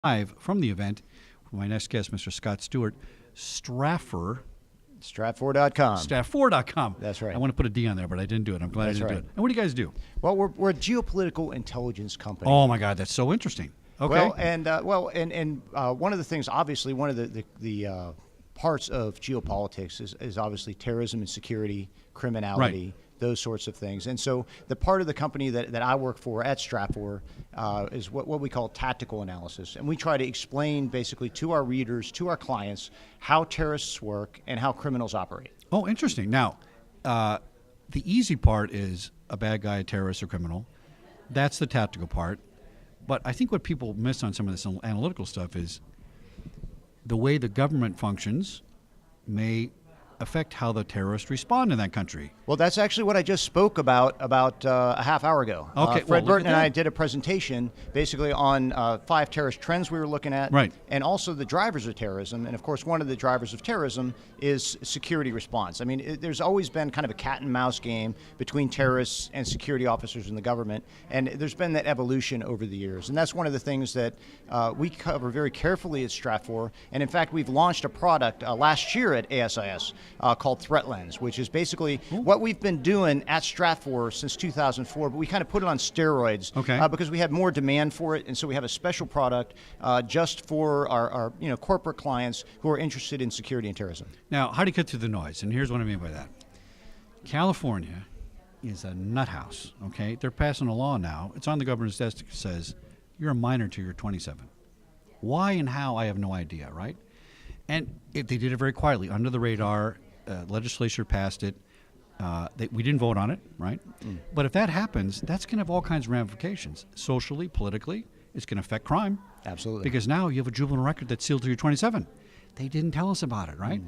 live from the event with my next guest, Mr. Scott Stewart, Stratfor.com. Stratfor.com. That's right. I want to put a D on there, but I didn't do it. I'm glad I didn't do it. And what do you guys do? Well, we're a geopolitical intelligence company. Oh my God, that's so interesting. Okay. One of the things, obviously, one of the parts of geopolitics is obviously terrorism and security, criminality, those sorts of things. And so the part of the company that I work for at Stratfor is what we call tactical analysis. And we try to explain basically to our readers, to our clients, how terrorists work and how criminals operate. Oh, interesting. Now, the easy part is a bad guy, a terrorist, or criminal. That's the tactical part. But I think what people miss on some of this analytical stuff is the way the government functions may affect how the terrorists respond in that country. Well, that's actually what I just spoke about a half hour ago. Okay, Fred Burton and I did a presentation basically on 5 terrorist trends we were looking at, and also the drivers of terrorism. And of course, one of the drivers of terrorism is security response. I mean, there's always been kind of a cat and mouse game between terrorists and security officers in the government, and there's been that evolution over the years. And that's one of the things that we cover very carefully at Stratfor. And in fact, we've launched a product last year at ASIS called Threat Lens, which is basically what we've been doing at Stratfor since 2004, but we kind of put it on steroids because we had more demand for it, and so we have a special product just for our corporate clients who are interested in security and terrorism. Now, how do you cut through the noise? And here's what I mean by that. California is a nut house, okay? They're passing a law now. It's on the governor's desk that says you're a minor till you're 27. Why and how, I have no idea, right? And they did it very quietly, under the radar. Legislature passed it. We didn't vote on it, right? But if that happens, that's going to have all kinds of ramifications. Socially, politically, it's going to affect crime. Absolutely. Because now you have a juvenile record that's sealed till you're 27. They didn't tell us about it, right?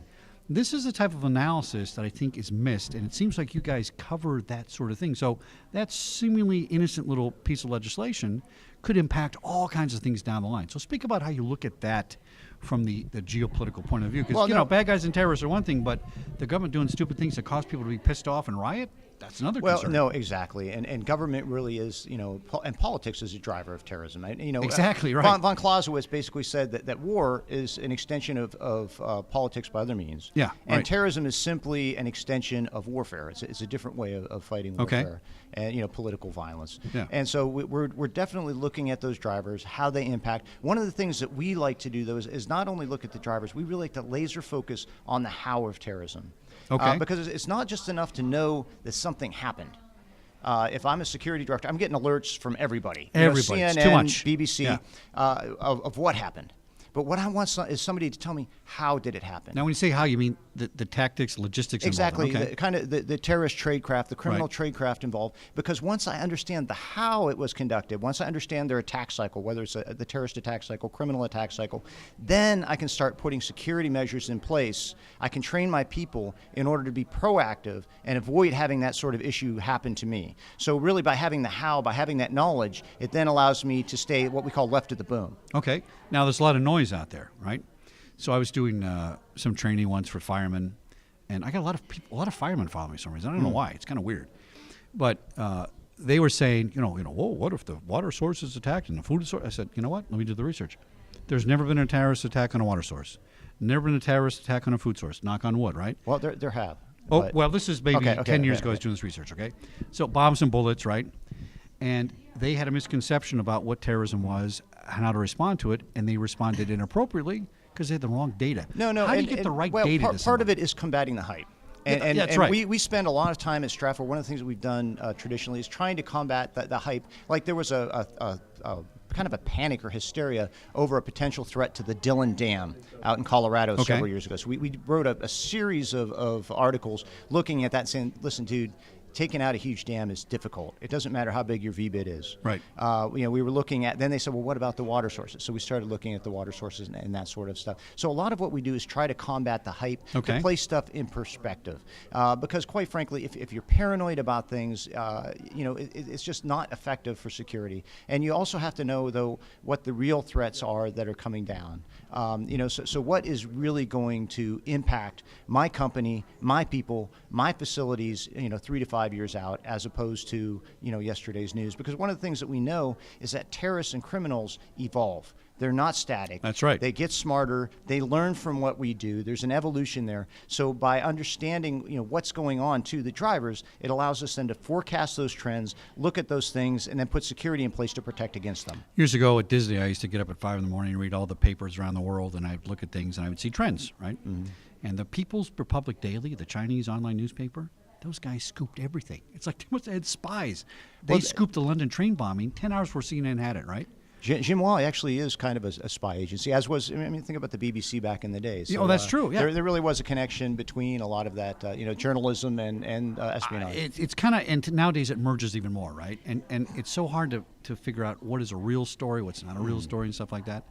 This is the type of analysis that I think is missed, and it seems like you guys cover that sort of thing. So that seemingly innocent little piece of legislation could impact all kinds of things down the line. So speak about how you look at that from the geopolitical point of view. Because, bad guys and terrorists are one thing, but the government doing stupid things that cause people to be pissed off and riot, that's another concern. Well, no, exactly. And government really is, and politics is a driver of terrorism. Exactly, right. Von Clausewitz basically said that war is an extension of politics by other means. Yeah, and terrorism is simply an extension of warfare. It's a different way of fighting warfare and, political violence. Yeah. And so we're definitely looking at those drivers, how they impact. One of the things that we like to do, though, is not only look at the drivers, we really like to laser focus on the how of terrorism. Because it's not just enough to know that something happened. If I'm a security director, I'm getting alerts from everybody. Everybody. CNN, it's too much. BBC, of what happened. But what I want is somebody to tell me, how did it happen? Now, when you say how, you mean the tactics, logistics exactly, involved. The terrorist tradecraft, the criminal tradecraft involved. Because once I understand the how it was conducted, once I understand their attack cycle, whether it's the terrorist attack cycle, criminal attack cycle, then I can start putting security measures in place. I can train my people in order to be proactive and avoid having that sort of issue happen to me. So really, by having the how, by having that knowledge, it then allows me to stay what we call left of the boom. Okay. Now, there's a lot of noise out there, right? So I was doing some training once for firemen, and I got a lot of firemen following me for some reason. I don't know why. It's kind of weird. But they were saying, whoa, what if the water source is attacked and the food source? I said, you know what? Let me do the research. There's never been a terrorist attack on a water source. Never been a terrorist attack on a food source. Knock on wood, right? Well, there have. Oh, well, this is maybe 10 years ago I was doing this research, okay? So bombs and bullets, right? And they had a misconception about what terrorism was and how to respond to it, and they responded inappropriately because they had the wrong data. No. How do you get the right data? Part of it is combating the hype. And that's right. we spend a lot of time at Stratfor. One of the things that we've done traditionally is trying to combat the hype. Like there was a kind of a panic or hysteria over a potential threat to the Dillon Dam out in Colorado several years ago. So we wrote a series of articles looking at that, saying, listen, dude, taking out a huge dam is difficult. It doesn't matter how big your VBIT is. Right. We were looking at, then they said, well, what about the water sources? So we started looking at the water sources and that sort of stuff. So a lot of what we do is try to combat the hype, to place stuff in perspective. Because quite frankly, if you're paranoid about things, it's just not effective for security. And you also have to know, though, what the real threats are that are coming down. So what is really going to impact my company, my people, my facilities, 3 to 5 years out, as opposed to, yesterday's news. Because one of the things that we know is that terrorists and criminals evolve. They're not static. That's right. They get smarter. They learn from what we do. There's an evolution there. So by understanding, what's going on to the drivers, it allows us then to forecast those trends, look at those things, and then put security in place to protect against them. Years ago at Disney, I used to get up at 5 in the morning and read all the papers around the world, and I'd look at things and I would see trends, right? Mm-hmm. And the People's Republic Daily, the Chinese online newspaper, those guys scooped everything. It's like they must have had spies. They scooped the London train bombing 10 hours before CNN had it, right? Xinhua actually is kind of a spy agency, as was, think about the BBC back in the day. So, that's true, yeah. There really was a connection between a lot of that, journalism and espionage. It's kind of, and nowadays it merges even more, right? And it's so hard to figure out what is a real story, what's not a real story, and stuff like that.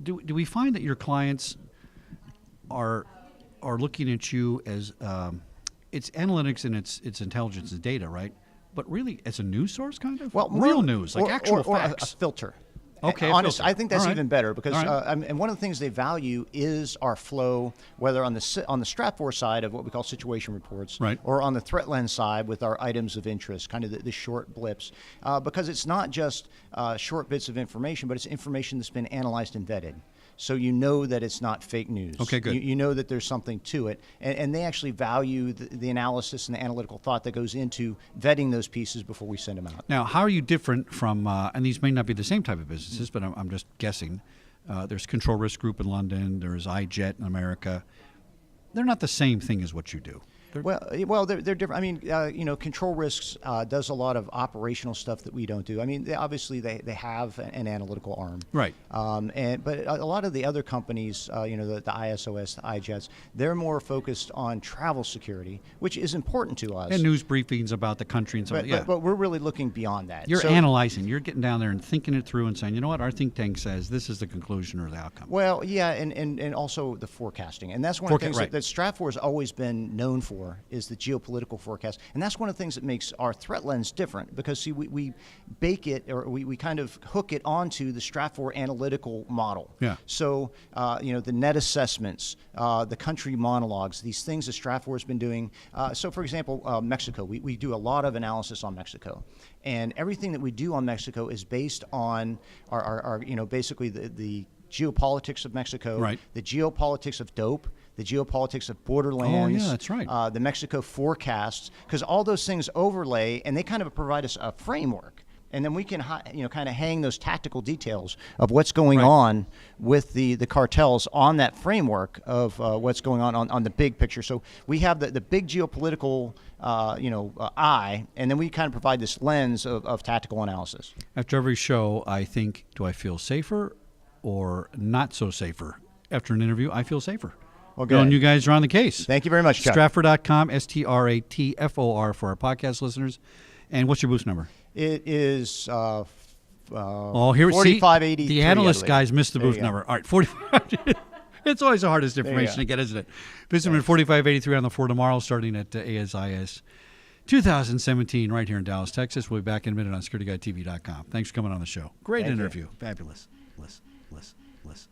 Do we find that your clients are looking at you as it's analytics and it's intelligence and data, right? But really, as a news source, kind of? Well, real news, like actual facts. A filter. Okay, honest, I think that's right. even better because, Right. And one of the things they value is our flow, whether on the Stratfor side of what we call situation reports, right. or on the threat lens side with our items of interest, kind of the short blips, because it's not just short bits of information, but it's information that's been analyzed and vetted. So you know that it's not fake news. Okay, good. You know that there's something to it. And they actually value the analysis and the analytical thought that goes into vetting those pieces before we send them out. Now, how are you different from, and these may not be the same type of businesses, but I'm just guessing. There's Control Risk Group in London. There's iJet in America. They're not the same thing as what you do. Well, they're different. Control Risks does a lot of operational stuff that we don't do. Obviously they have an analytical arm, right? But a lot of the other companies, the ISOS, the iJets, they're more focused on travel security, which is important to us. And news briefings about the country and stuff. But we're really looking beyond that. You're analyzing. You're getting down there and thinking it through and saying, you know what, our think tank says this is the conclusion or the outcome. Well, yeah, and also the forecasting, and that's one of the things that Stratfor has always been known for. Is the geopolitical forecast. And that's one of the things that makes our threat lens different because, see, we bake it or we kind of hook it onto the Stratfor analytical model. Yeah. So, the net assessments, the country monologues, these things that Stratfor has been doing. So, for example, Mexico, we do a lot of analysis on Mexico. And everything that we do on Mexico is based on our basically the geopolitics of Mexico, right. The geopolitics of dope, the geopolitics of borderlands. Oh, yeah, that's right. The Mexico forecasts, because all those things overlay, and they kind of provide us a framework. And then we can, kind of hang those tactical details of what's going on with the cartels on that framework of what's going on the big picture. So we have the big geopolitical, eye, and then we kind of provide this lens of tactical analysis. After every show, I think, do I feel safer or not so safer? After an interview, I feel safer. Okay. And you guys are on the case. Thank you very much, Chuck. Stratfor.com, STRATFOR for our podcast listeners. And what's your booth number? It is here 4583. The analyst guys missed the booth number. All right, 45. It's always the hardest information to get, isn't it? Visit them at 4583 on the floor tomorrow, starting at ASIS 2017 right here in Dallas, Texas. We'll be back in a minute on SecurityGuideTV.com. Thanks for coming on the show. Great interview. Fabulous. Listen.